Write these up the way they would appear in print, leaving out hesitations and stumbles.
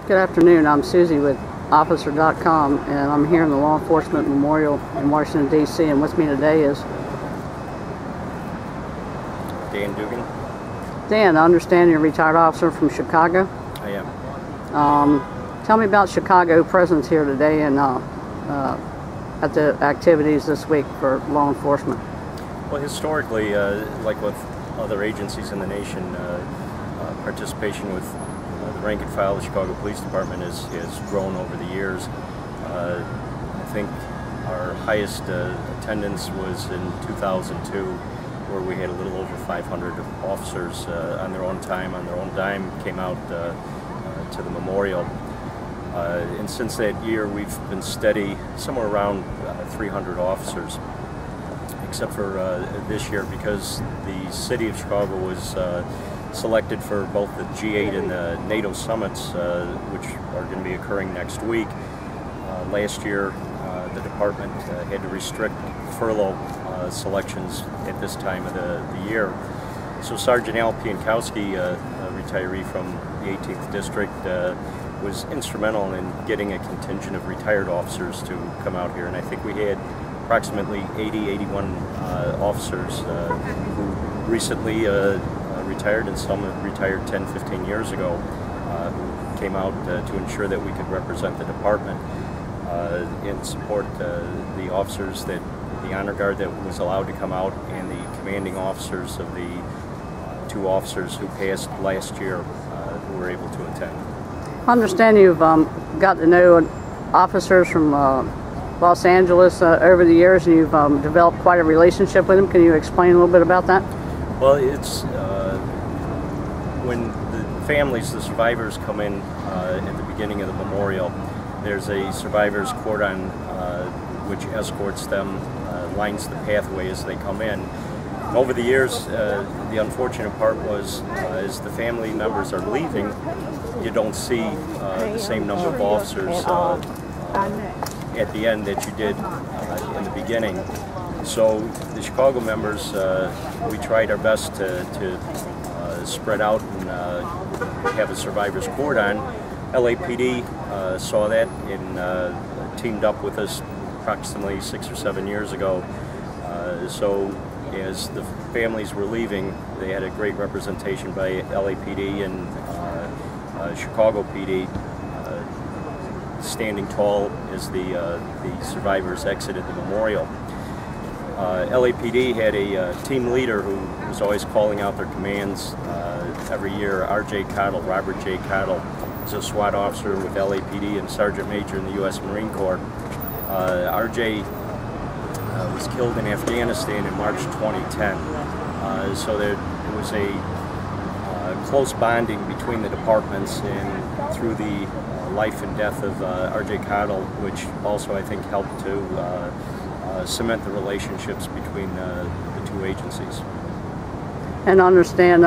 Good afternoon. I'm Susie with Officer.com, and I'm here in the Law Enforcement Memorial in Washington, D.C. And with me today is Dugan. Dan. I understand you're a retired officer from Chicago. I am. Tell me about Chicago presence here today and at the activities this week for law enforcement. Well, historically, like with other agencies in the nation, participation with the rank and file of the Chicago Police Department has grown over the years. I think our highest attendance was in 2002, where we had a little over 500 officers on their own time, on their own dime, came out to the memorial. And since that year, we've been steady, somewhere around 300 officers, except for this year, because the city of Chicago was selected for both the G8 and the NATO summits, which are going to be occurring next week. Last year, the department had to restrict furlough selections at this time of the year. So Sergeant Al Piankowski, a retiree from the 18th District, was instrumental in getting a contingent of retired officers to come out here, and I think we had approximately 81 officers who recently retired, and some have retired 10-15 years ago, who came out to ensure that we could represent the department and support the officers, that the honor guard that was allowed to come out, and the commanding officers of the two officers who passed last year who were able to attend. I understand you've got to know officers from Los Angeles over the years, and you've developed quite a relationship with them. Can you explain a little bit about that? Well, it's when the families, the survivors, come in at the beginning of the memorial, there's a survivors cordon which escorts them, lines the pathway as they come in. Over the years, the unfortunate part was, as the family members are leaving, you don't see the same number of officers at the end that you did in the beginning. So the Chicago members, we tried our best to spread out and have a survivors cordon. LAPD saw that and teamed up with us approximately 6 or 7 years ago. So as the families were leaving, they had a great representation by LAPD and Chicago PD standing tall as the survivors exited the memorial. LAPD had a team leader who was always calling out their commands every year. R.J. Cottle, Robert J. Cottle, was a SWAT officer with LAPD and Sergeant Major in the U.S. Marine Corps. R.J. was killed in Afghanistan in March 2010. So there was a close bonding between the departments, and through the life and death of R.J. Cottle, which also I think helped to cement the relationships between the two agencies. And I understand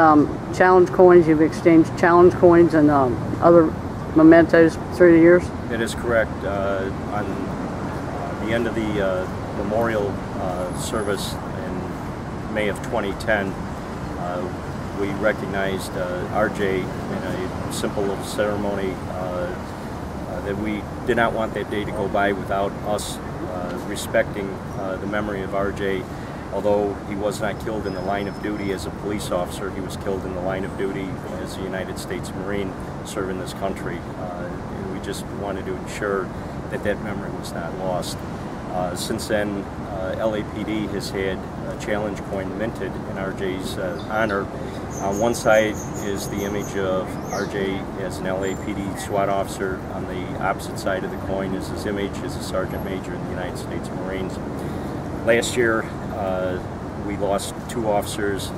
challenge coins, you've exchanged challenge coins and other mementos through the years? That is correct. On the end of the memorial service in May of 2010, we recognized RJ in a simple little ceremony that we did not want that day to go by without us respecting the memory of RJ. Although he was not killed in the line of duty as a police officer, he was killed in the line of duty as a United States Marine serving this country. And we just wanted to ensure that that memory was not lost. Since then, LAPD has had a challenge coin minted in RJ's honor. On one side is the image of RJ as an LAPD SWAT officer. On the opposite side of the coin is his image as a Sergeant Major in the United States Marines. Last year, we lost 2 officers.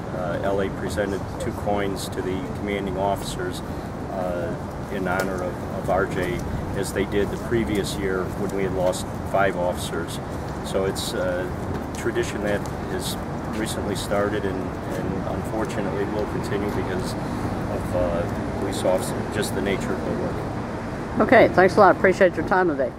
LA presented 2 coins to the commanding officers in honor of RJ, as they did the previous year when we had lost 5 officers. So it's a tradition that has recently started, and unfortunately will continue because of police officers, just the nature of their work. Okay, thanks a lot. Appreciate your time today.